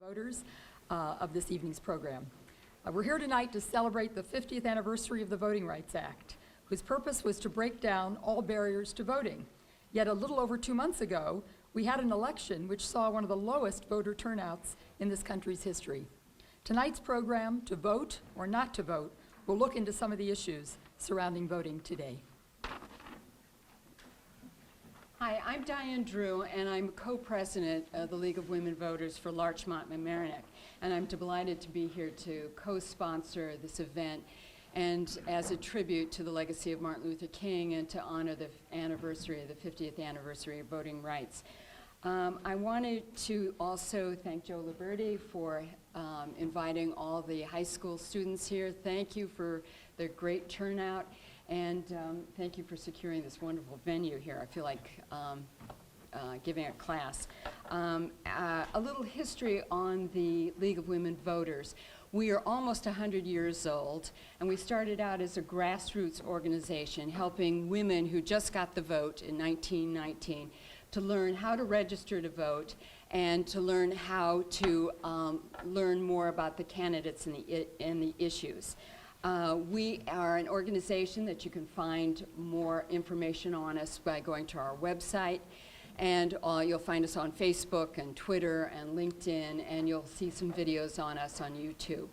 Voters of this evening's program. We're here tonight to celebrate the 50th anniversary of the Voting Rights Act, whose purpose was to break down all barriers to voting. Yet a little over 2 months ago, we had an election which saw one of the lowest voter turnouts in this country's history. Tonight's program, To Vote or Not to Vote, will look into some of the issues surrounding voting today. Hi, I'm Diane Drew, and I'm co-president of the League of Women Voters for Larchmont Mamaroneck, and I'm delighted to be here to co-sponsor this event and as a tribute to the legacy of Martin Luther King and to honor the anniversary, the 50th anniversary of voting rights. I wanted to also thank Joe Liberti for inviting all the high school students here. Thank you for their great turnout. And thank you for securing this wonderful venue here. I feel like giving a class. A little history on the League of Women Voters. We are almost 100 years old, and we started out as a grassroots organization helping women who just got the vote in 1919 to learn how to register to vote and to learn how to learn more about the candidates and the issues. We are an organization that you can find more information on us by going to our website, and you'll find us on Facebook and Twitter and LinkedIn, and you'll see some videos on us on YouTube.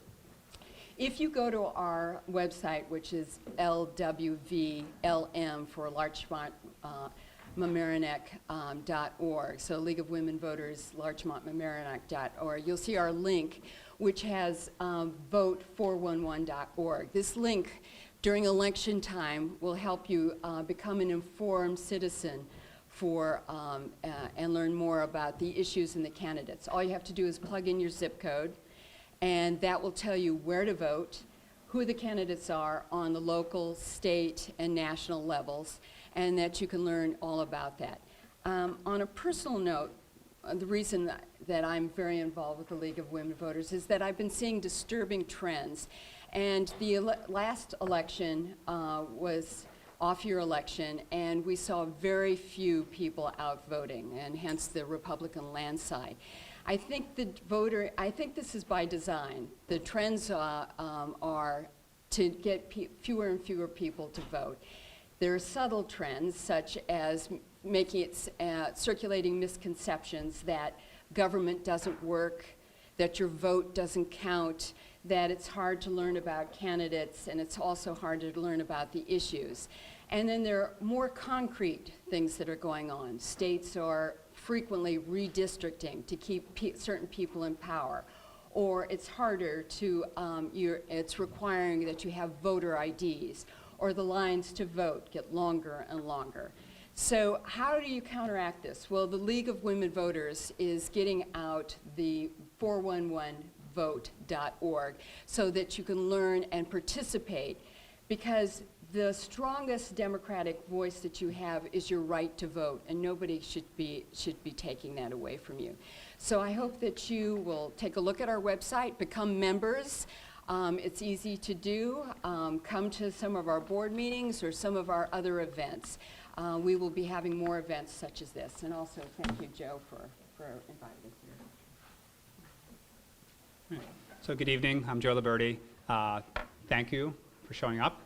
If you go to our website, which is LWVLM for Larchmont Mamaroneck.org, so League of Women Voters, LarchmontMamaroneck.org, you'll see our link, which has vote411.org. This link during election time will help you become an informed citizen for and learn more about the issues and the candidates. All you have to do is plug in your zip code, and that will tell you where to vote, who the candidates are on the local, state, and national levels, and that you can learn all about that. On a personal note, the reason that I'm very involved with the League of Women Voters is that I've been seeing disturbing trends. And the last election was off-year election, and we saw very few people out voting, and hence the Republican landslide. I think this is by design. The trends are to get fewer and fewer people to vote. There are subtle trends, such as making it circulating misconceptions that government doesn't work, that your vote doesn't count, that it's hard to learn about candidates, and it's also hard to learn about the issues. And then there are more concrete things that are going on. States are frequently redistricting to keep certain people in power. Or it's harder to, it's requiring that you have voter IDs, or the lines to vote get longer and longer. So how do you counteract this? Well, the League of Women Voters is getting out the 411vote.org so that you can learn and participate, because the strongest democratic voice that you have is your right to vote, and nobody should be taking that away from you. So I hope that you will take a look at our website, become members. It's easy to do. Come to some of our board meetings or some of our other events. We will be having more events such as this. And also thank you, Joe, for inviting us here. So good evening. I'm Joe Liberti. Thank you for showing up.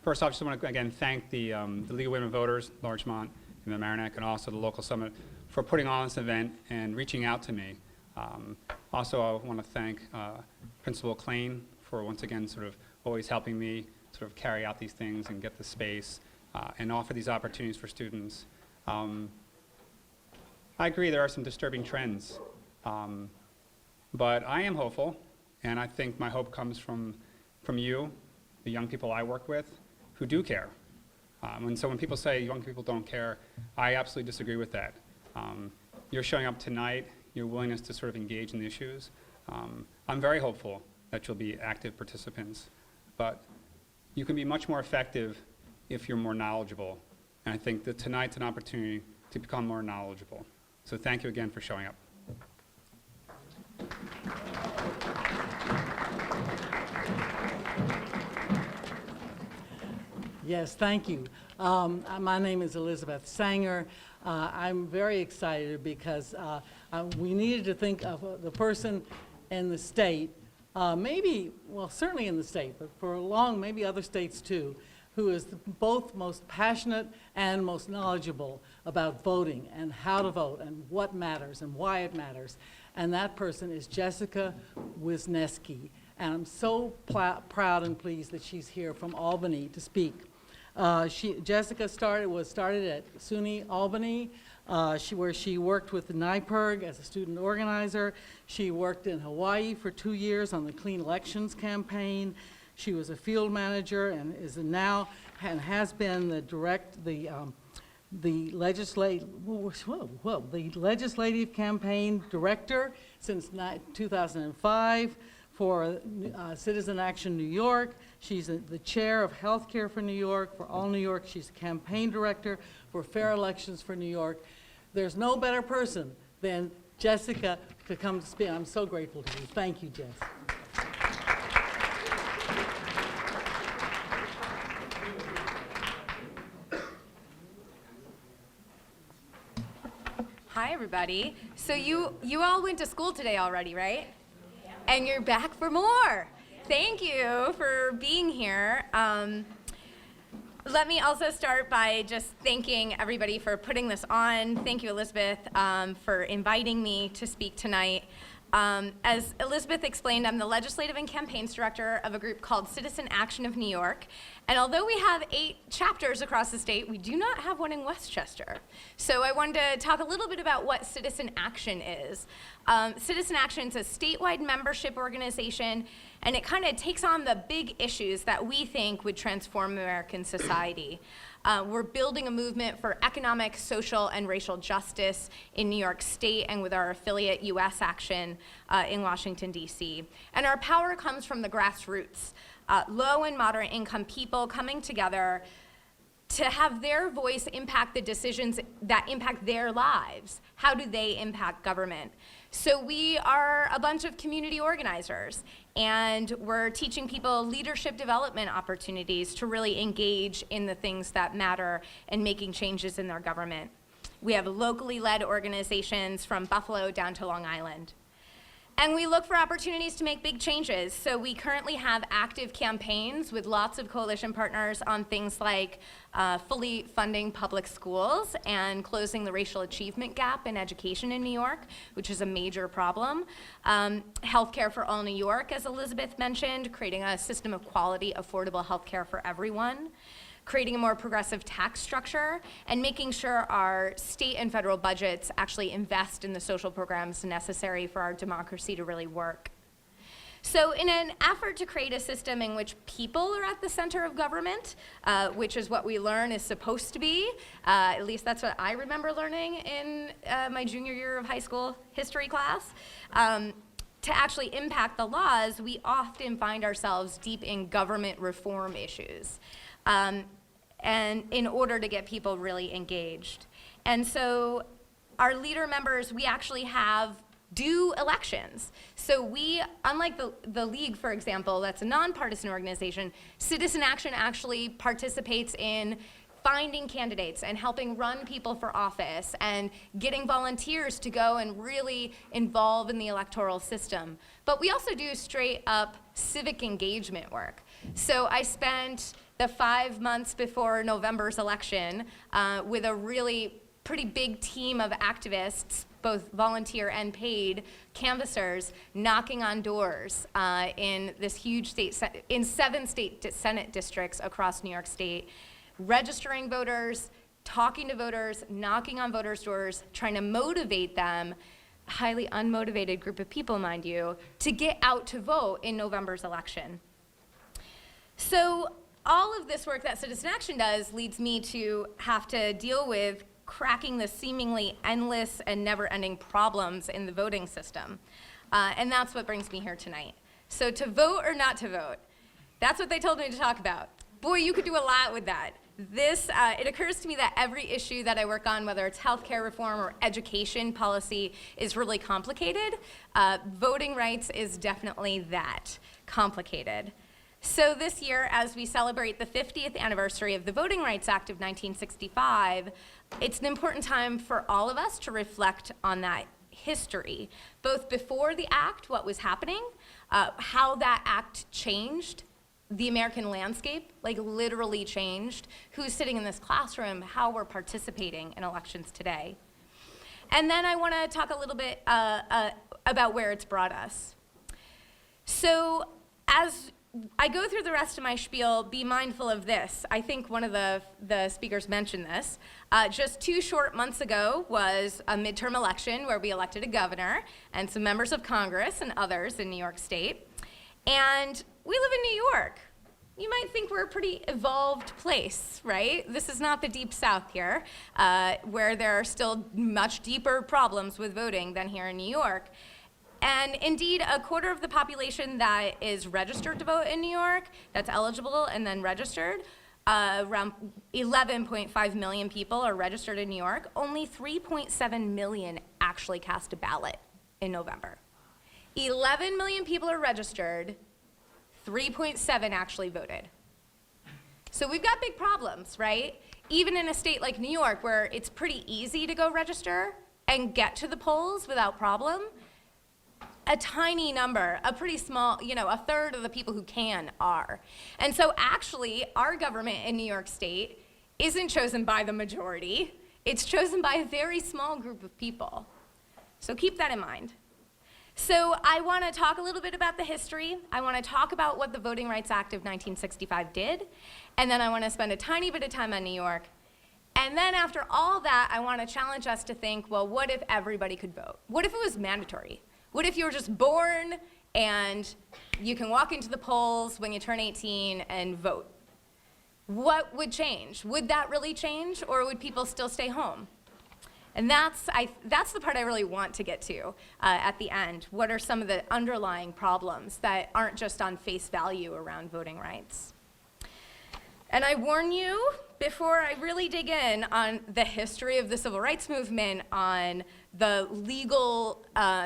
First off, I just want to again thank the League of Women Voters, Larchmont and Mamaroneck, and also the local summit for putting on this event and reaching out to me. Also, I want to thank Principal Klain for once again sort of always helping me sort of carry out these things and get the space and offer these opportunities for students. I agree there are some disturbing trends, but I am hopeful, and I think my hope comes from you, the young people I work with, who do care. And so when people say young people don't care, I absolutely disagree with that. You're showing up tonight, your willingness to sort of engage in the issues. I'm very hopeful that you'll be active participants, but you can be much more effective if you're more knowledgeable. And I think that tonight's an opportunity to become more knowledgeable. So thank you again for showing up. Yes, thank you. My name is Elizabeth Sanger. I'm very excited because we needed to think of the person in the state, maybe, well, certainly in the state, but for long, maybe other states too, who is both most passionate and most knowledgeable about voting and how to vote and what matters and why it matters. And that person is Jessica Wisniewski. And I'm so proud and pleased that she's here from Albany to speak. Jessica was started at SUNY Albany, where she worked with the NYPIRG as a student organizer. She worked in Hawaii for 2 years on the Clean Elections campaign. She was a field manager and is now and has been the legislative campaign director since 2005 for Citizen Action New York. She's the chair of Healthcare for New York, for All New York. She's a campaign director for Fair Elections for New York. There's no better person than Jessica to come to speak. I'm so grateful to you. Thank you, Jess. Hi, everybody. So you all went to school today already, right? And you're back for more. Thank you for being here. Let me also start by just thanking everybody for putting this on. Thank you, Elizabeth, for inviting me to speak tonight. As Elizabeth explained, I'm the Legislative and Campaigns Director of a group called Citizen Action of New York. And although we have 8 chapters across the state, we do not have one in Westchester. So I wanted to talk a little bit about what Citizen Action is. Citizen Action is a statewide membership organization, and it kind of takes on the big issues that we think would transform American society. We're building a movement for economic, social, and racial justice in New York State and with our affiliate US Action in Washington, D.C. And our power comes from the grassroots, low and moderate income people coming together to have their voice impact the decisions that impact their lives. How do they impact government? So we are a bunch of community organizers, and we're teaching people leadership development opportunities to really engage in the things that matter and making changes in their government. We have locally led organizations from Buffalo down to Long Island. And we look for opportunities to make big changes. So we currently have active campaigns with lots of coalition partners on things like fully funding public schools and closing the racial achievement gap in education in New York, which is a major problem. Healthcare for All New York, as Elizabeth mentioned, creating a system of quality, affordable healthcare for everyone. Creating a more progressive tax structure, and making sure our state and federal budgets actually invest in the social programs necessary for our democracy to really work. So in an effort to create a system in which people are at the center of government, which is what we learn is supposed to be, at least that's what I remember learning in my junior year of high school history class, to actually impact the laws, we often find ourselves deep in government reform issues. And in order to get people really engaged. And so our leader members, we actually do elections. So we, unlike the League, for example, that's a nonpartisan organization, Citizen Action actually participates in finding candidates and helping run people for office and getting volunteers to go and really involve in the electoral system. But we also do straight up civic engagement work. So I spent the 5 months before November's election with a really pretty big team of activists, both volunteer and paid canvassers, knocking on doors in this huge state, in 7 state Senate districts across New York State, registering voters, talking to voters, knocking on voters' doors, trying to motivate them, a highly unmotivated group of people, mind you, to get out to vote in November's election. So all of this work that Citizen Action does leads me to have to deal with cracking the seemingly endless and never-ending problems in the voting system. And that's what brings me here tonight. So to vote or not to vote, that's what they told me to talk about. Boy, you could do a lot with that. It occurs to me that every issue that I work on, whether it's healthcare reform or education policy, is really complicated. Voting rights is definitely that, complicated. So this year, as we celebrate the 50th anniversary of the Voting Rights Act of 1965, it's an important time for all of us to reflect on that history, both before the act, what was happening, how that act changed the American landscape, like literally changed, who's sitting in this classroom, how we're participating in elections today. And then I want to talk a little bit about where it's brought us. So as I go through the rest of my spiel, be mindful of this. I think one of the speakers mentioned this. Just 2 short months ago was a midterm election where we elected a governor and some members of Congress and others in New York State. And we live in New York. You might think we're a pretty evolved place, right? This is not the deep South here, where there are still much deeper problems with voting than here in New York. And indeed, 1/4 of the population that is registered to vote in New York, that's eligible and then registered, around 11.5 million people are registered in New York. Only 3.7 million actually cast a ballot in November. 11 million people are registered, 3.7 actually voted. So we've got big problems, right? Even in a state like New York, where it's pretty easy to go register and get to the polls without problem, a tiny number, a pretty small, 1/3 of the people who can are. And so actually, our government in New York State isn't chosen by the majority. It's chosen by a very small group of people. So keep that in mind. So I want to talk a little bit about the history. I want to talk about what the Voting Rights Act of 1965 did. And then I want to spend a tiny bit of time on New York. And then after all that, I want to challenge us to think, well, what if everybody could vote? What if it was mandatory? What if you were just born and you can walk into the polls when you turn 18 and vote? What would change? Would that really change, or would people still stay home? And that's the part I really want to get to at the end. What are some of the underlying problems that aren't just on face value around voting rights? And I warn you, before I really dig in on the history of the civil rights movement, on the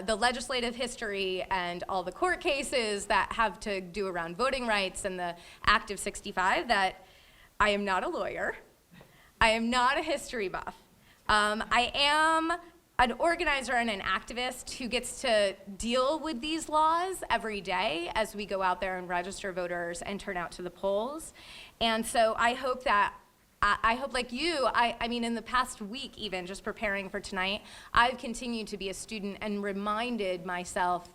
the legislative history and all the court cases that have to do around voting rights and the Act of 65, that I am not a lawyer. I am not a history buff. I am an organizer and an activist who gets to deal with these laws every day as we go out there and register voters and turn out to the polls. And so I hope that, I hope like you, I mean in the past week even, just preparing for tonight, I've continued to be a student and reminded myself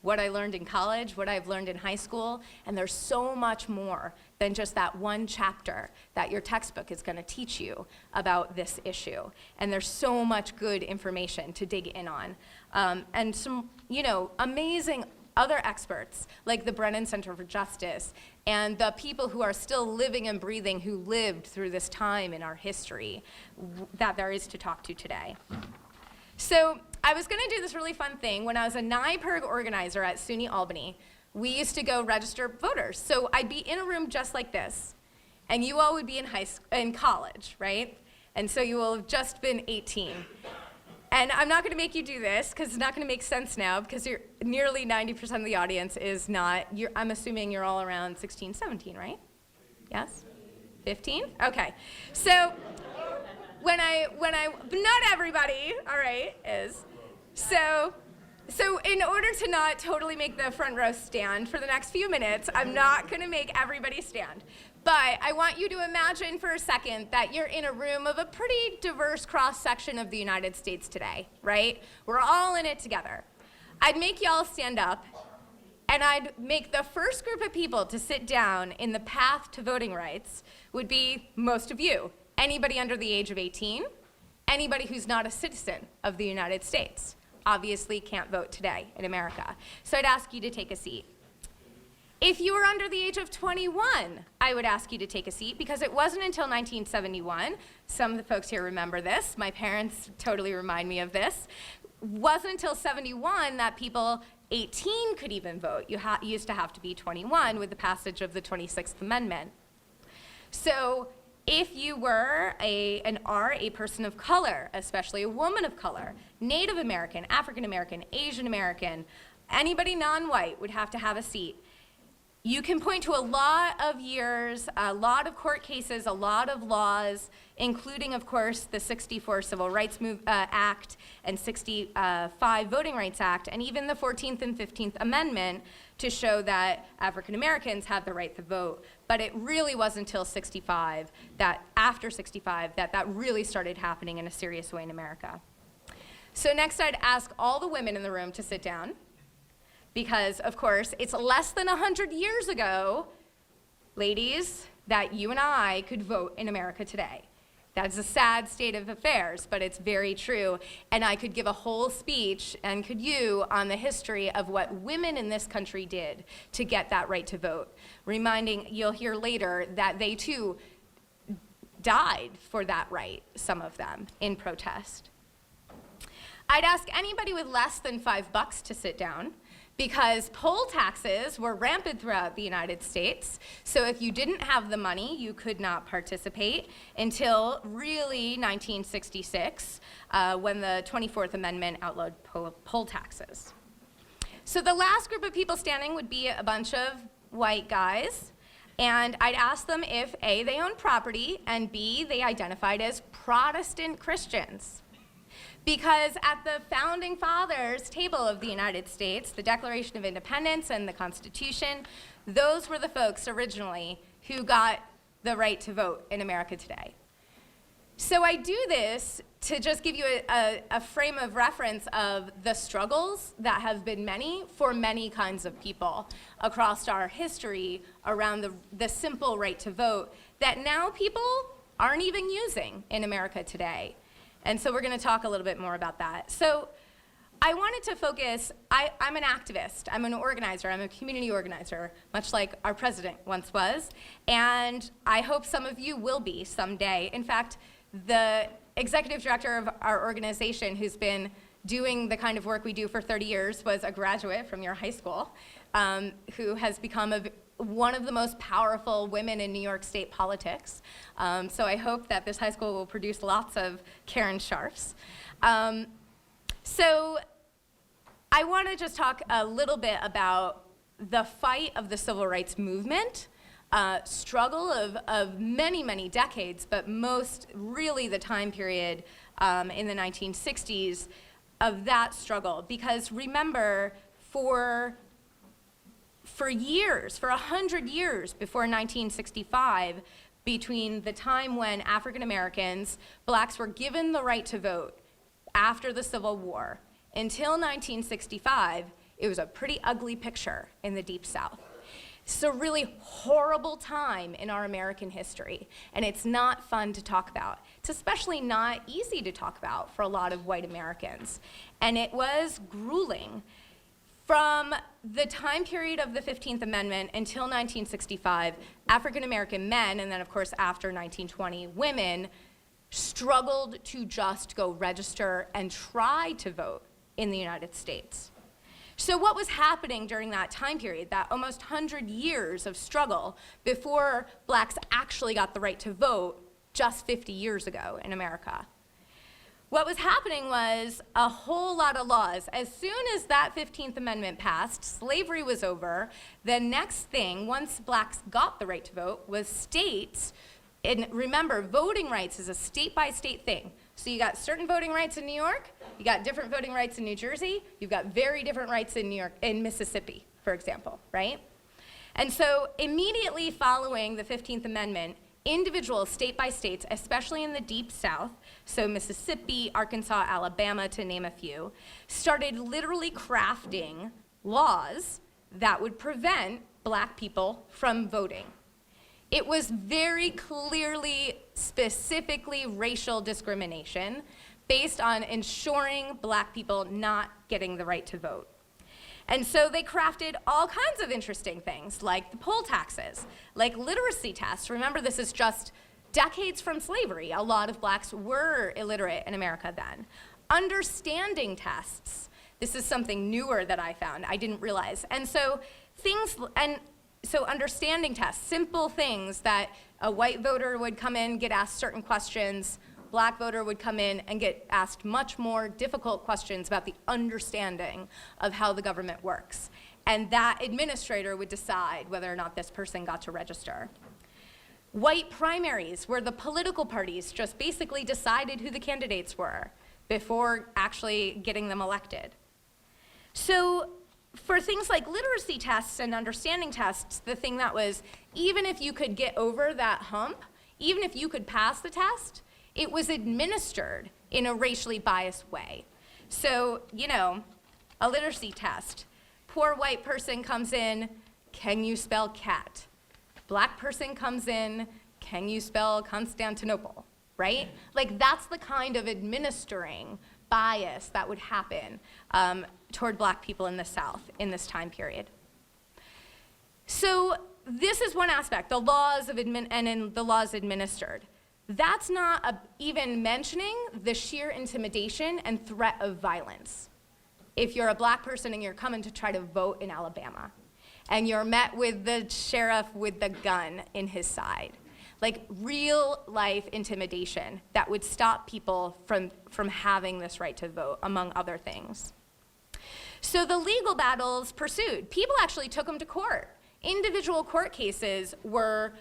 what I learned in college, what I've learned in high school, and there's so much more than just that one chapter that your textbook is going to teach you about this issue. And there's so much good information to dig in on. And some, amazing other experts, like the Brennan Center for Justice, and the people who are still living and breathing, who lived through this time in our history, that there is to talk to today. So I was going to do this really fun thing. When I was a NYPIRG organizer at SUNY Albany, we used to go register voters. So I'd be in a room just like this, and you all would be in college, right? And so you will have just been 18. And I'm not going to make you do this, because it's not going to make sense now, because nearly 90% of the audience is not, I'm assuming you're all around 16, 17, right? Yes? 15? Okay. So when I, not everybody, all right, is. So in order to not totally make the front row stand for the next few minutes, I'm not going to make everybody stand. But I want you to imagine for a second that you're in a room of a pretty diverse cross-section of the United States today, right? We're all in it together. I'd make y'all stand up, and I'd make the first group of people to sit down in the path to voting rights would be most of you. Anybody under the age of 18, anybody who's not a citizen of the United States. Obviously can't vote today in America. So I'd ask you to take a seat. If you were under the age of 21, I would ask you to take a seat, because it wasn't until 1971, some of the folks here remember this, my parents totally remind me of this, wasn't until 71 that people 18 could even vote. You used to have to be 21 with the passage of the 26th Amendment. So if you were a person of color, especially a woman of color, Native American, African American, Asian American, anybody non-white would have to have a seat. you can point to a lot of years, a lot of court cases, a lot of laws, including, of course, the 64 Civil Rights Act and 65 Voting Rights Act, and even the 14th and 15th Amendment to show that African Americans have the right to vote. But it really wasn't until 65, after 65, that really started happening in a serious way in America. So next I'd ask all the women in the room to sit down, because of course it's less than 100 years ago, ladies, that you and I could vote in America today. That's a sad state of affairs, but it's very true. And I could give a whole speech, and could you, on the history of what women in this country did to get that right to vote. Reminding, you'll hear later, that they too died for that right, some of them, in protest. I'd ask anybody with less than $5 to sit down, because poll taxes were rampant throughout the United States. So if you didn't have the money, you could not participate until really 1966, when the 24th Amendment outlawed poll taxes. So the last group of people standing would be a bunch of white guys. And I'd ask them if A, they own property, and B, they identified as Protestant Christians. Because at the Founding Fathers table of the United States, the Declaration of Independence and the Constitution, those were the folks originally who got the right to vote in America today. So I do this to just give you a frame of reference of the struggles that have been many for many kinds of people across our history around the simple right to vote that now people aren't even using in America today. And so we're going to talk a little bit more about that. So I wanted to focus, I'm an activist, I'm an organizer, I'm a community organizer, much like our president once was, and I hope some of you will be someday. In fact, the executive director of our organization, who's been doing the kind of work we do for 30 years, was a graduate from your high school, who has become one of the most powerful women in New York State politics. So I hope that this high school will produce lots of Karen Scharfs. So I want to just talk a little bit about the fight of the civil rights movement, struggle of many, many decades, but most really the time period in the 1960s of that struggle. Because remember, for years, for 100 years before 1965, between the time when African Americans, blacks, were given the right to vote after the Civil War, until 1965, it was a pretty ugly picture in the Deep South. It's a really horrible time in our American history, and it's not fun to talk about. It's especially not easy to talk about for a lot of white Americans, and it was grueling. From the time period of the 15th Amendment until 1965, African American men, and then of course after 1920, women, struggled to just go register and try to vote in the United States. So what was happening during that time period, that almost 100 years of struggle before blacks actually got the right to vote just 50 years ago in America? What was happening was a whole lot of laws. As soon as that 15th Amendment passed, slavery was over. The next thing, once blacks got the right to vote, was states, and remember, voting rights is a state-by-state thing. So you got certain voting rights in New York, you got different voting rights in New Jersey, you've got very different rights in Mississippi, for example, right? And so immediately following the 15th Amendment, individuals, state by states, especially in the Deep South, so Mississippi, Arkansas, Alabama, to name a few, started literally crafting laws that would prevent black people from voting. It was very clearly, specifically racial discrimination based on ensuring black people not getting the right to vote. And so they crafted all kinds of interesting things, like the poll taxes, like literacy tests. Remember, this is just decades from slavery. A lot of blacks were illiterate in America then. Understanding tests. This is something newer that I found, I didn't realize. And so understanding tests, simple things that a white voter would come in, get asked certain questions, black voter would come in and get asked much more difficult questions about the understanding of how the government works. and that administrator would decide whether or not this person got to register. White primaries, where the political parties just basically decided who the candidates were before actually getting them elected. So for things like literacy tests and understanding tests, the thing that was, even if you could get over that hump, even if you could pass the test, it was administered in a racially biased way. So, you know, a literacy test. Poor white person comes in, can you spell cat? Black person comes in, can you spell Constantinople, right? Like, that's the kind of administering bias that would happen toward black people in the South in this time period. So this is one aspect, the laws of and in the laws administered. That's not even mentioning the sheer intimidation and threat of violence. If you're a black person and you're coming to try to vote in Alabama, and you're met with the sheriff with the gun in his side, like real life intimidation that would stop people from having this right to vote, among other things. So the legal battles pursued. People actually took them to court. Individual court cases were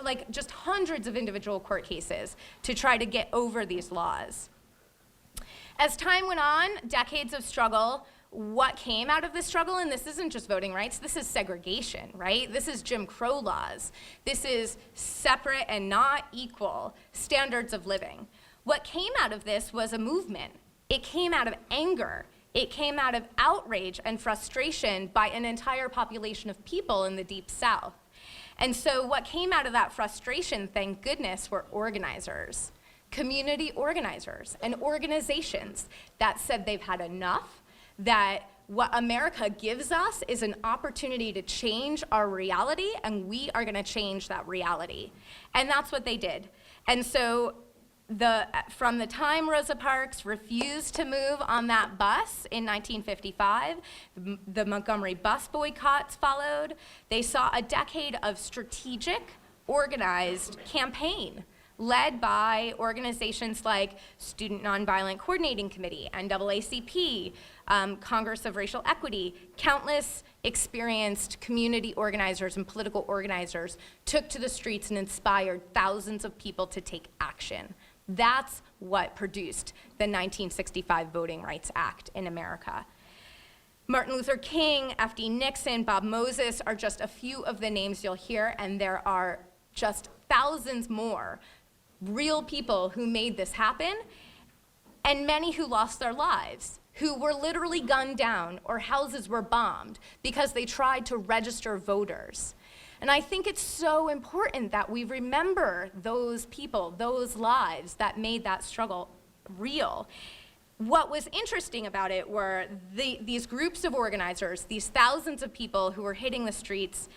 like just hundreds of individual court cases to try to get over these laws. As time went on, decades of struggle, what came out of this struggle, and this isn't just voting rights, this is segregation, right? This is Jim Crow laws. This is separate and not equal standards of living. What came out of this was a movement. It came out of anger. It came out of outrage and frustration by an entire population of people in the Deep South. And so what came out of that frustration, thank goodness, were organizers, community organizers, and organizations that said they've had enough, that what America gives us is an opportunity to change our reality, and we are gonna change that reality. And that's what they did. And so from the time Rosa Parks refused to move on that bus in 1955, the Montgomery bus boycotts followed. They saw a decade of strategic, organized campaign led by organizations like Student Nonviolent Coordinating Committee, NAACP, Congress of Racial Equity. Countless experienced community organizers and political organizers took to the streets and inspired thousands of people to take action. That's what produced the 1965 Voting Rights Act in America. Martin Luther King, F.D. Nixon, Bob Moses are just a few of the names you'll hear, and there are just thousands more real people who made this happen, and many who lost their lives, who were literally gunned down or houses were bombed because they tried to register voters. And I think it's so important that we remember those people, those lives that made that struggle real. What was interesting about it were these groups of organizers, these thousands of people who were hitting the streets.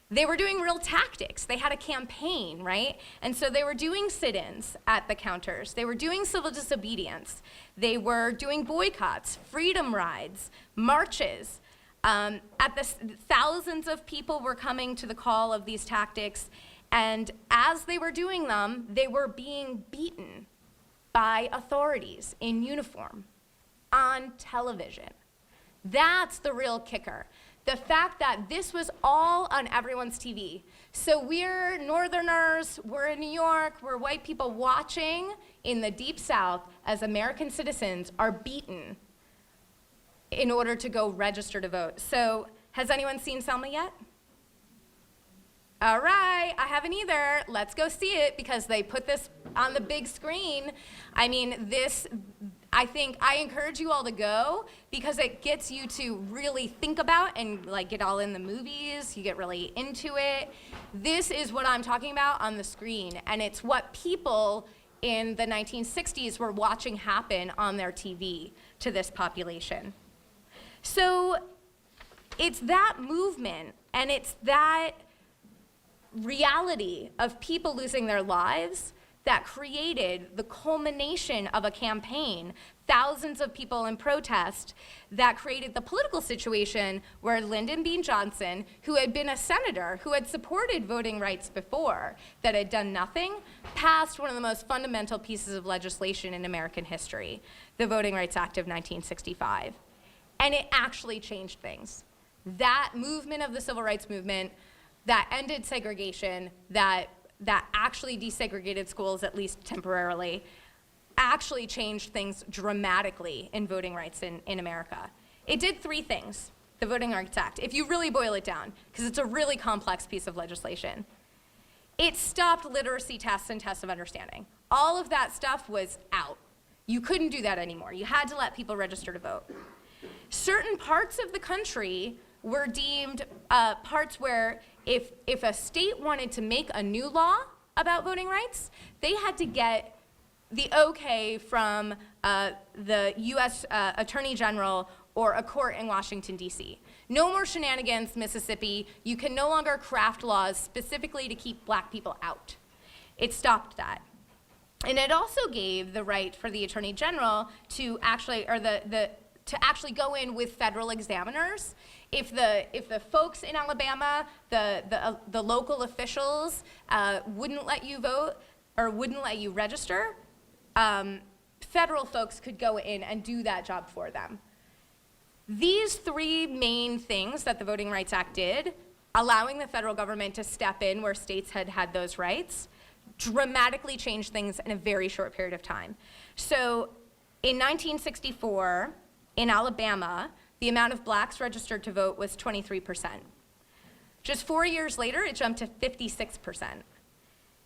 They were doing real tactics. They had a campaign, right? And so they were doing sit-ins at the counters. They were doing civil disobedience. They were doing boycotts, freedom rides, marches. Thousands of people were coming to the call of these tactics, and as they were doing them, they were being beaten by authorities in uniform on television. That's the real kicker. The fact that this was all on everyone's TV. So we're Northerners, we're in New York, we're white people watching in the Deep South as American citizens are beaten in order to go register to vote. So has anyone seen Selma yet? All right, I haven't either. Let's go see it because they put this on the big screen. I mean, I think I encourage you all to go because it gets you to really think about and like get all in the movies, you get really into it. This is what I'm talking about on the screen, and it's what people in the 1960s were watching happen on their TV to this population. So it's that movement and it's that reality of people losing their lives that created the culmination of a campaign, thousands of people in protest, that created the political situation where Lyndon B. Johnson, who had been a senator, who had supported voting rights before, that had done nothing, passed one of the most fundamental pieces of legislation in American history, the Voting Rights Act of 1965. And it actually changed things. that movement of the civil rights movement that ended segregation, that actually desegregated schools, at least temporarily, actually changed things dramatically in voting rights in America. It did three things, the Voting Rights Act, if you really boil it down, because it's a really complex piece of legislation. It stopped literacy tests and tests of understanding. All of that stuff was out. You couldn't do that anymore. You had to let people register to vote. Certain parts of the country were deemed parts where if a state wanted to make a new law about voting rights, they had to get the okay from the US Attorney General or a court in Washington, D.C. No more shenanigans, Mississippi. You can no longer craft laws specifically to keep black people out. It stopped that. And it also gave the right for the Attorney General to actually, or to actually go in with federal examiners. If the folks in Alabama, the local officials wouldn't let you vote or wouldn't let you register, federal folks could go in and do that job for them. These three main things that the Voting Rights Act did, allowing the federal government to step in where states had had those rights, dramatically changed things in a very short period of time. So in 1964, in Alabama, the amount of blacks registered to vote was 23%. Just 4 years later, it jumped to 56%.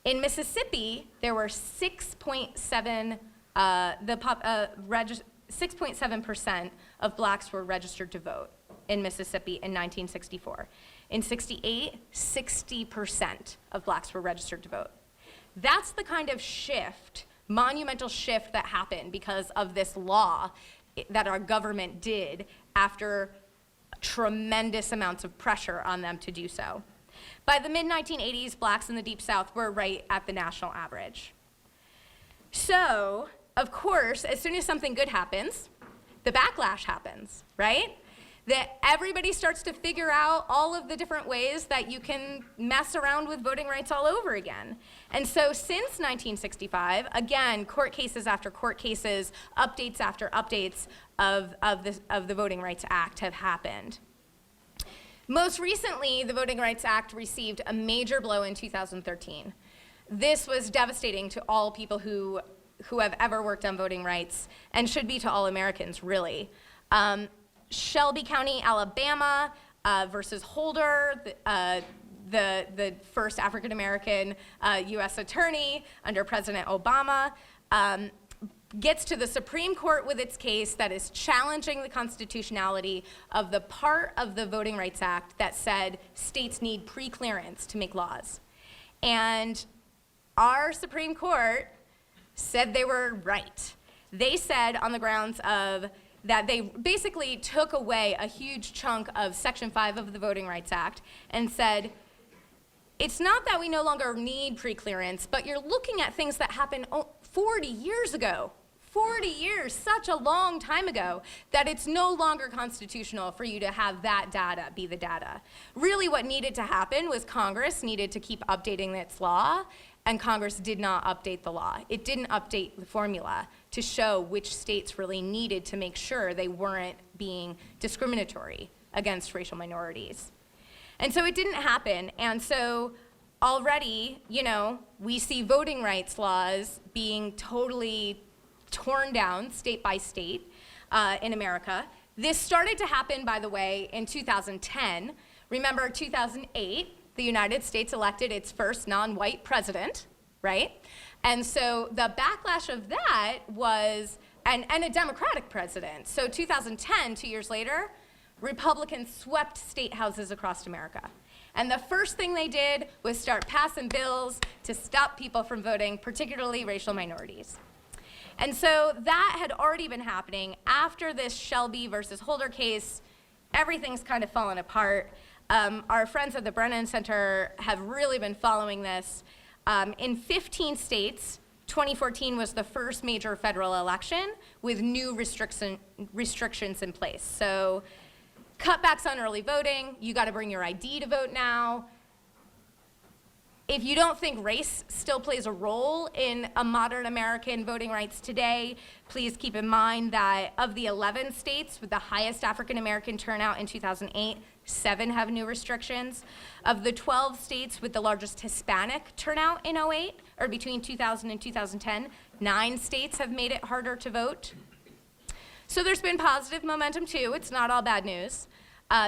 In Mississippi, there were 6.7% of blacks were registered to vote in Mississippi in 1964. In 68, 60% of blacks were registered to vote. That's the kind of shift, monumental shift that happened because of this law that our government did after tremendous amounts of pressure on them to do so. By the mid-1980s, blacks in the Deep South were right at the national average. So, of course, as soon as something good happens, the backlash happens, right? That everybody starts to figure out all of the different ways that you can mess around with voting rights all over again. And so since 1965, again, court cases after court cases, updates after updates of the Voting Rights Act have happened. Most recently, the Voting Rights Act received a major blow in 2013. This was devastating to all people who have ever worked on voting rights, and should be to all Americans, really. Shelby County, Alabama versus Holder, the first African-American US attorney under President Obama, gets to the Supreme Court with its case that is challenging the constitutionality of the part of the Voting Rights Act that said states need pre-clearance to make laws. And our Supreme Court said they were right. They said on the grounds of that they basically took away a huge chunk of Section 5 of the Voting Rights Act and said, it's not that we no longer need pre-clearance, but you're looking at things that happened 40 years ago. 40 years, such a long time ago, that it's no longer constitutional for you to have that data be the data. Really what needed to happen was Congress needed to keep updating its law, and Congress did not update the law. It didn't update the formula to show which states really needed to make sure they weren't being discriminatory against racial minorities. And so it didn't happen, and so already, we see voting rights laws being totally torn down state by state in America. This started to happen, by the way, in 2010. Remember, 2008, the United States elected its first non-white president, right? And so the backlash of that was, and a Democratic president. So 2010, 2 years later, Republicans swept state houses across America. And the first thing they did was start passing bills to stop people from voting, particularly racial minorities. And so that had already been happening. After this Shelby versus Holder case, everything's kind of fallen apart. Our friends at the Brennan Center have really been following this. In 15 states, 2014 was the first major federal election with new restrictions in place. So cutbacks on early voting, you gotta bring your ID to vote now. If you don't think race still plays a role in a modern American voting rights today, please keep in mind that of the 11 states with the highest African American turnout in 2008, 7 have new restrictions. Of the 12 states with the largest Hispanic turnout in '08, or between 2000 and 2010, 9 states have made it harder to vote. So there's been positive momentum too. It's not all bad news.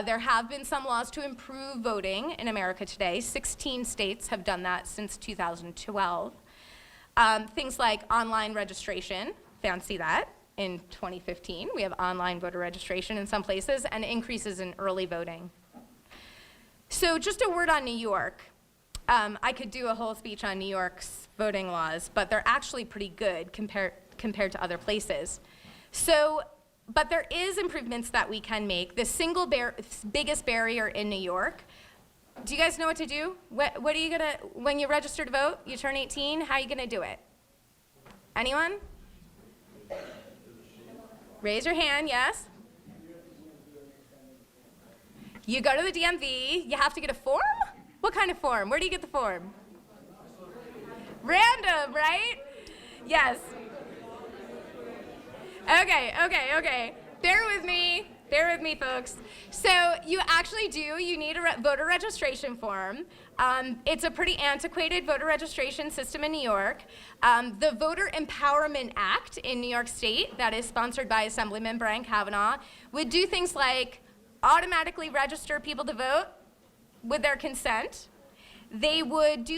There have been some laws to improve voting in America today. 16 states have done that since 2012. Things like online registration, fancy that. In 2015, we have online voter registration in some places and increases in early voting. So just a word on New York. I could do a whole speech on New York's voting laws, but they're actually pretty good compared to other places. But there is improvements that we can make. The single biggest barrier in New York, do you guys know what to do? What are you gonna, when you register to vote, you turn 18, how are you gonna do it? Anyone? Raise your hand, yes? You go to the DMV, you have to get a form? What kind of form? Where do you get the form? Random, right? Yes. Okay. Bear with me, folks. So you actually do, you need a voter registration form. It's a pretty antiquated voter registration system in New York. The Voter Empowerment Act in New York State, that is sponsored by Assemblyman Brian Kavanaugh, would do things like automatically register people to vote with their consent. They would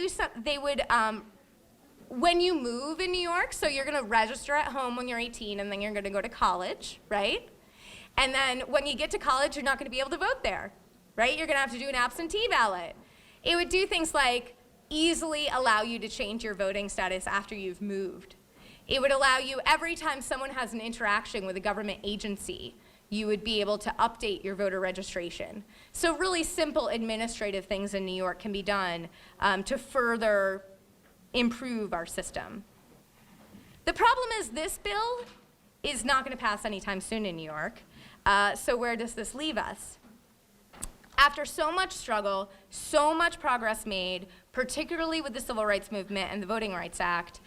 when you move in New York, so you're gonna register at home when you're 18 and then you're gonna go to college, right? And then when you get to college, you're not gonna be able to vote there, right? You're gonna have to do an absentee ballot. It would do things like easily allow you to change your voting status after you've moved. It would allow you, every time someone has an interaction with a government agency, you would be able to update your voter registration. So really simple administrative things in New York can be done to further improve our system. The problem is this bill is not going to pass anytime soon in New York. So where does this leave us? After so much struggle, so much progress made, particularly with the Civil Rights Movement and the Voting Rights Act,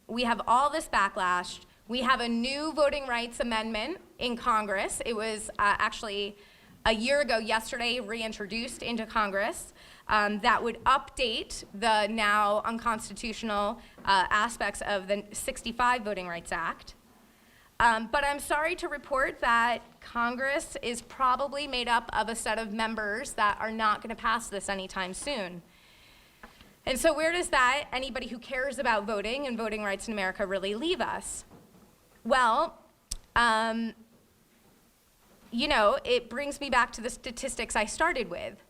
we have all this backlash. We have a new voting rights amendment in Congress. It was actually a year ago yesterday reintroduced into Congress. That would update the now unconstitutional aspects of the '65 Voting Rights Act. But I'm sorry to report that Congress is probably made up of a set of members that are not going to pass this anytime soon. And so where does that, anybody who cares about voting and voting rights in America, really leave us? Well, it brings me back to the statistics I started with.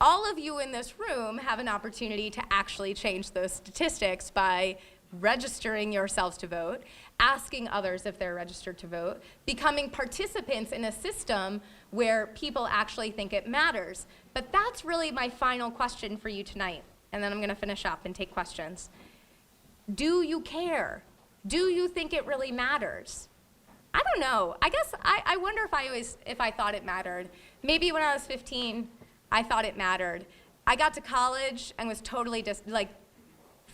All of you in this room have an opportunity to actually change those statistics by registering yourselves to vote, asking others if they're registered to vote, becoming participants in a system where people actually think it matters. But that's really my final question for you tonight, and then I'm going to finish up and take questions. Do you care? Do you think it really matters? I don't know. I guess I wonder if I thought it mattered. Maybe when I was 15, I thought it mattered. I got to college and was totally just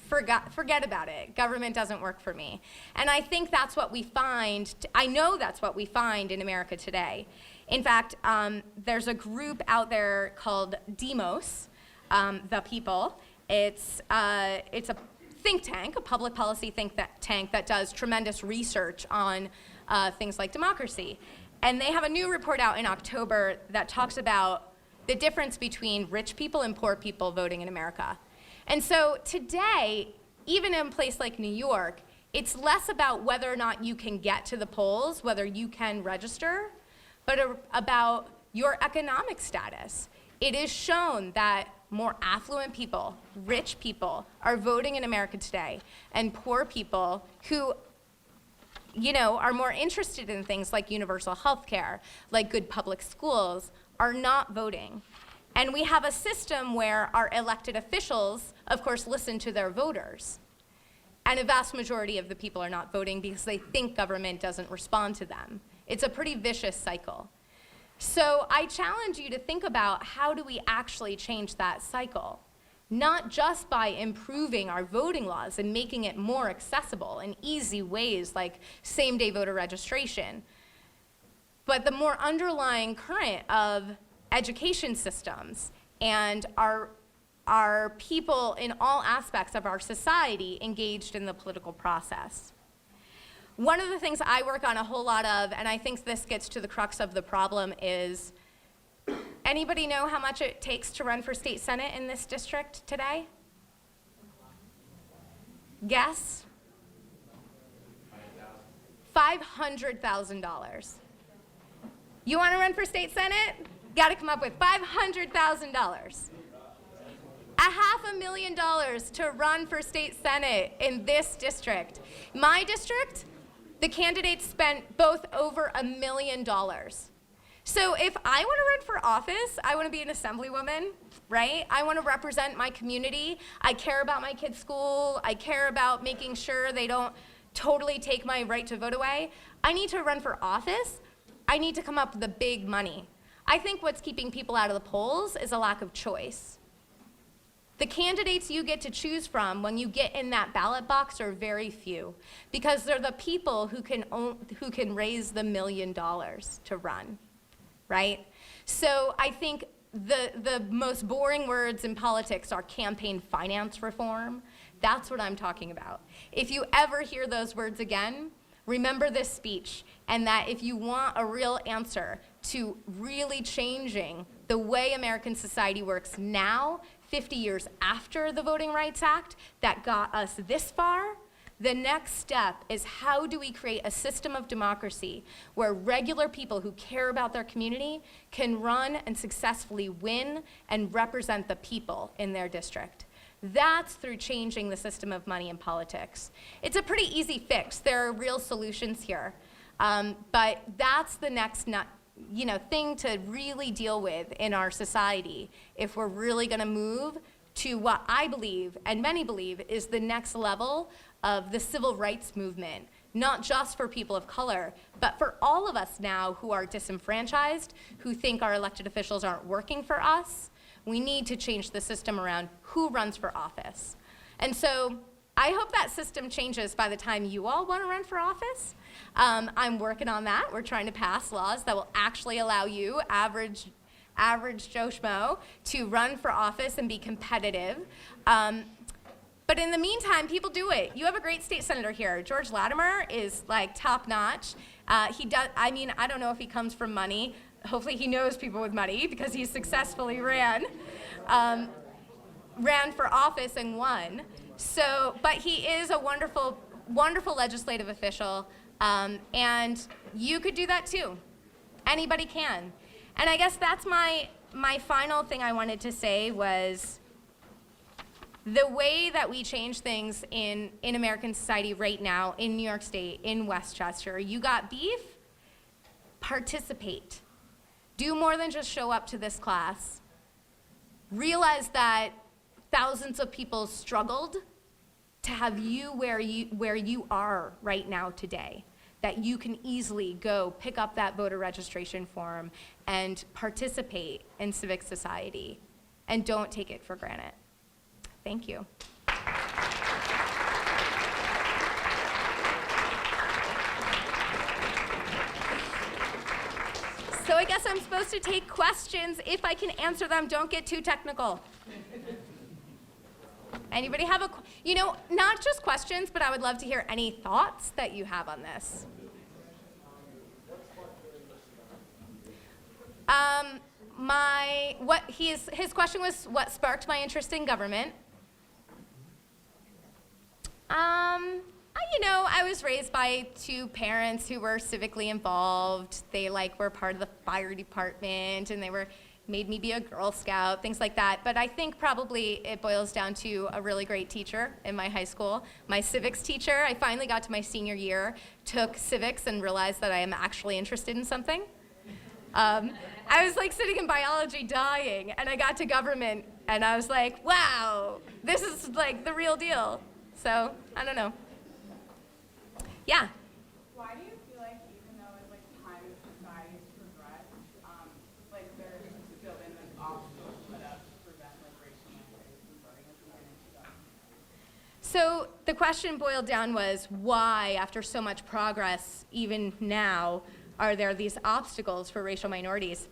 forget about it. Government doesn't work for me. And I think that's what we find, I know that's what we find in America today. In fact, there's a group out there called Demos, The People. It's a think tank, a public policy think tank that does tremendous research on things like democracy. And they have a new report out in October that talks about the difference between rich people and poor people voting in America. And so today, even in a place like New York, it's less about whether or not you can get to the polls, whether you can register, but about your economic status. It is shown that more affluent people, rich people, are voting in America today, and poor people who are more interested in things like universal health care, like good public schools, are not voting. And we have a system where our elected officials, of course, listen to their voters. And a vast majority of the people are not voting because they think government doesn't respond to them. It's a pretty vicious cycle. So I challenge you to think about, how do we actually change that cycle? Not just by improving our voting laws and making it more accessible in easy ways like same-day voter registration, but the more underlying current of education systems and our people in all aspects of our society engaged in the political process. One of the things I work on a whole lot of, and I think this gets to the crux of the problem, is anybody know how much it takes to run for state senate in this district today? Guess? $500,000. You want to run for state senate? Got to come up with $500,000. $500,000 to run for state senate in this district. My district, the candidates spent both over $1 million. So if I want to run for office, I want to be an assemblywoman, right? I want to represent my community. I care about my kids' school. I care about making sure they don't totally take my right to vote away. I need to run for office. I need to come up with the big money. I think what's keeping people out of the polls is a lack of choice. The candidates you get to choose from when you get in that ballot box are very few, because they're the people who can raise the $1 million to run, right? So I think the most boring words in politics are campaign finance reform. That's what I'm talking about. If you ever hear those words again, remember this speech, and that if you want a real answer to really changing the way American society works now, 50 years after the Voting Rights Act that got us this far, the next step is how do we create a system of democracy where regular people who care about their community can run and successfully win and represent the people in their district. That's through changing the system of money in politics. It's a pretty easy fix. There are real solutions here. But that's the next thing to really deal with in our society if we're really going to move to what I believe, and many believe, is the next level of the civil rights movement, not just for people of color, but for all of us now who are disenfranchised, who think our elected officials aren't working for us. We need to change the system around who runs for office. And so I hope that system changes by the time you all want to run for office. I'm working on that. We're trying to pass laws that will actually allow you, average Joe Schmo, to run for office and be competitive. But in the meantime, people do it. You have a great state senator here. George Latimer is like top notch. I don't know if he comes from money. Hopefully he knows people with money because he successfully ran for office and won. So, but he is a wonderful, wonderful legislative official, and you could do that too. Anybody can. And I guess that's my final thing I wanted to say was the way that we change things in American society right now, in New York State, in Westchester. You got beef? Participate. Do more than just show up to this class. Realize that thousands of people struggled to have you where you are right now today, that you can easily go pick up that voter registration form and participate in civic society, and don't take it for granted. Thank you. So I guess I'm supposed to take questions. If I can answer them, don't get too technical. Anybody have not just questions, but I would love to hear any thoughts that you have on this. His question was, what sparked my interest in government? I was raised by two parents who were civically involved. They were part of the fire department, and they made me be a Girl Scout, things like that. But I think probably it boils down to a really great teacher in my high school. My civics teacher, I finally got to my senior year, took civics and realized that I am actually interested in something. I was sitting in biology dying, and I got to government, and I was like, wow, this is the real deal. So, I don't know. Yeah? Why do you feel like even though time and society has progressed, there's still been obstacles put up to prevent racial minorities from voting as we get into government? So the question boiled down was, why, after so much progress, even now, are there these obstacles for racial minorities?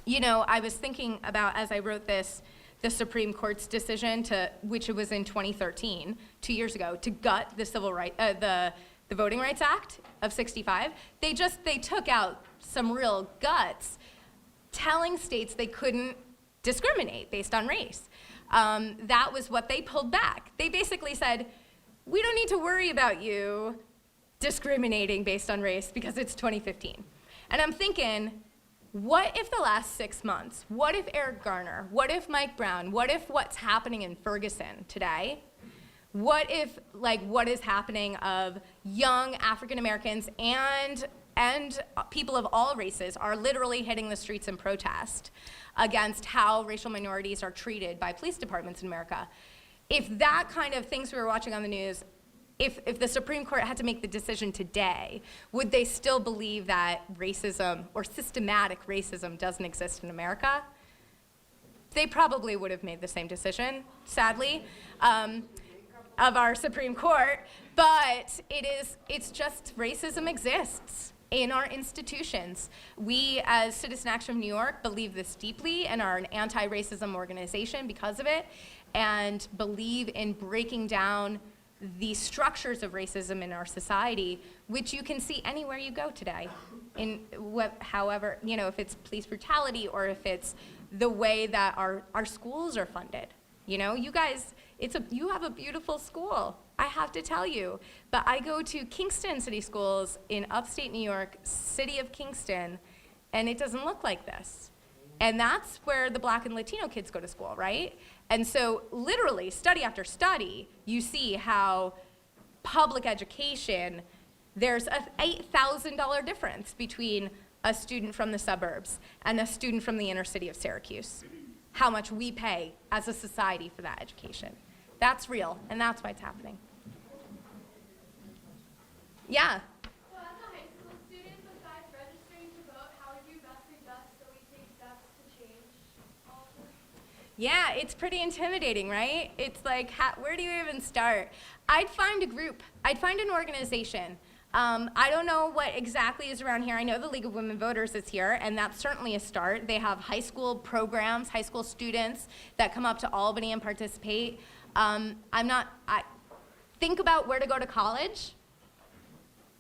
You know, I was thinking about, as I wrote this, the Supreme Court's decision which it was in 2013, 2 years ago, to gut the the Voting Rights Act of '65. They took out some real guts, telling states they couldn't discriminate based on race. That was what they pulled back. They basically said, we don't need to worry about you discriminating based on race because it's 2015. And I'm thinking, what if the last 6 months, what if Eric Garner, what if Mike Brown, what if what's happening in Ferguson today, what if what is happening of young African Americans and people of all races are literally hitting the streets in protest against how racial minorities are treated by police departments in America. If that kind of things we were watching on the news, if the Supreme Court had to make the decision today, would they still believe that racism or systematic racism doesn't exist in America? They probably would have made the same decision, sadly, of our Supreme Court, but it's just racism exists in our institutions. We, as Citizen Action of New York, believe this deeply and are an anti-racism organization because of it, and believe in breaking down the structures of racism in our society, which you can see anywhere you go today. However, if it's police brutality or if it's the way that our schools are funded. You guys, you have a beautiful school, I have to tell you. But I go to Kingston City Schools in upstate New York, city of Kingston, and it doesn't look like this. And that's where the Black and Latino kids go to school, right? And so literally, study after study, you see how public education, there's a $8,000 difference between a student from the suburbs and a student from the inner city of Syracuse. How much we pay as a society for that education. That's real, and that's why it's happening. Yeah? So as a high school student, besides registering to vote, how would you best suggest that we take steps to change all of this? Yeah, it's pretty intimidating, right? It's like, where do you even start? I'd find a group. I'd find an organization. I don't know what exactly is around here. I know the League of Women Voters is here, and that's certainly a start. They have high school programs, high school students that come up to Albany and participate. Think about where to go to college.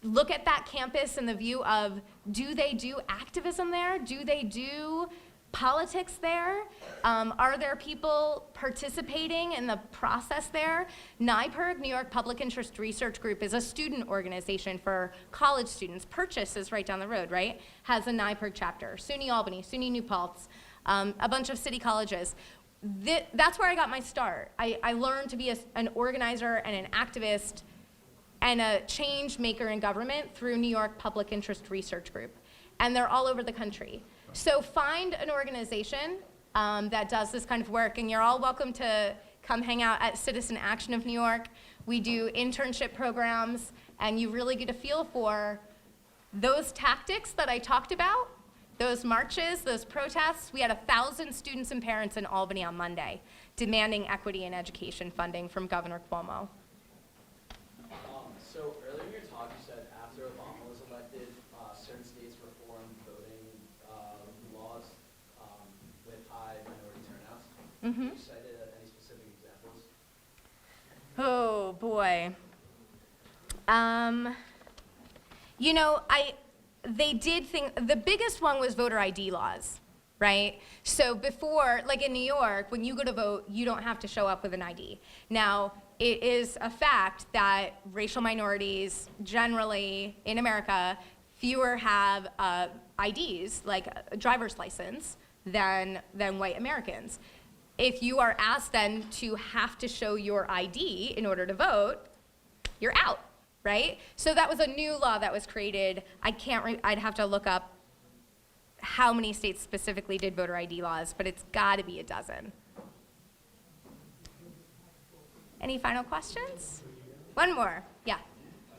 Look at that campus in the view of, do they do activism there? Do they do politics there? Are there people participating in the process there? NYPIRG, New York Public Interest Research Group, is a student organization for college students. Purchase is right down the road, right? Has a NYPIRG chapter. SUNY Albany, SUNY New Paltz, a bunch of city colleges. That's where I got my start. I learned to be an organizer and an activist and a change maker in government through New York Public Interest Research Group. And they're all over the country. So find an organization that does this kind of work, and you're all welcome to come hang out at Citizen Action of New York. We do internship programs, and you really get a feel for those tactics that I talked about, those marches, those protests. We had 1,000 students and parents in Albany on Monday demanding equity in education funding from Governor Cuomo. So earlier in your talk, you said after Obama was elected, certain states reformed voting laws with high minority turnouts. Mm-hmm. You cited any specific examples? Oh, boy. They did think, the biggest one was voter ID laws, right? So before, like in New York, when you go to vote, you don't have to show up with an ID. Now, it is a fact that racial minorities generally in America, fewer have IDs, like a driver's license, than white Americans. If you are asked then to have to show your ID in order to vote, you're out, right? So that was a new law that was created. I'd have to look up how many states specifically did voter ID laws, but it's gotta be a dozen. Any final questions? One more, yeah. Have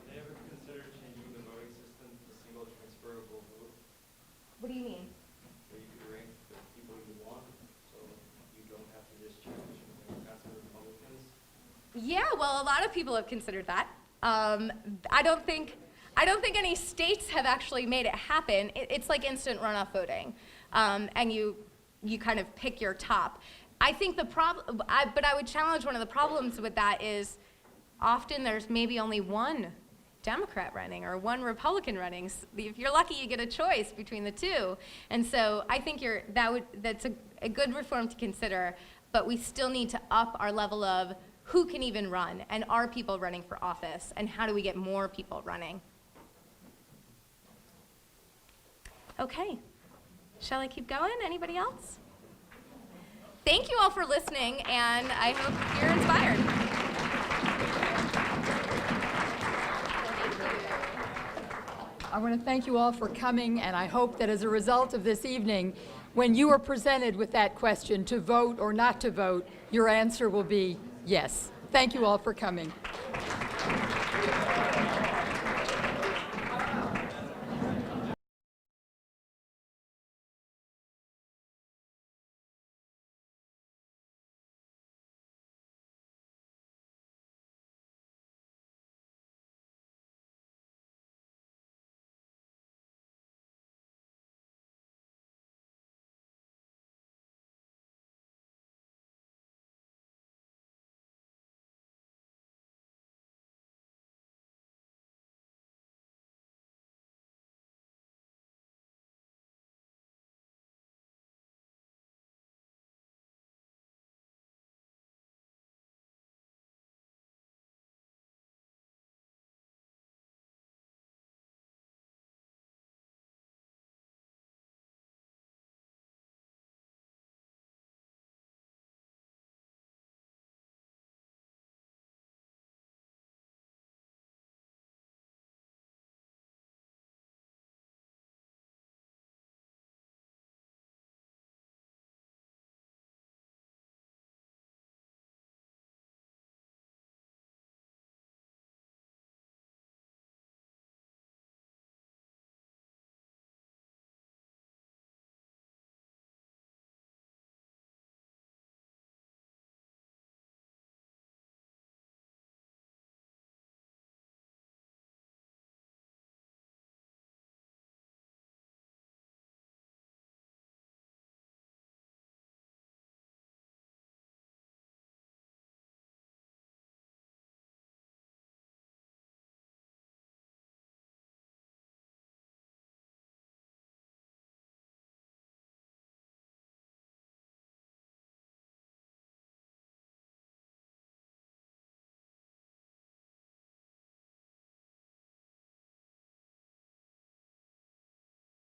they ever considered changing the voting system to single transferable vote, What do you mean? where you could rank the people you want, so you don't have to just choose Democrats or Republicans? Yeah, well, a lot of people have considered that. I don't think any states have actually made it happen. It's like instant runoff voting. and you kind of pick your top. I think but I would challenge one of the problems with that is often there's maybe only one Democrat running or one Republican running. If you're lucky, you get a choice between the two. And so I think that's a good reform to consider, but we still need to up our level of who can even run, and are people running for office, and how do we get more people running? Okay, shall I keep going? Anybody else? Thank you all for listening, and I hope you're inspired. I want to thank you all for coming, and I hope that as a result of this evening, when you are presented with that question to vote or not to vote, your answer will be yes. Thank you all for coming.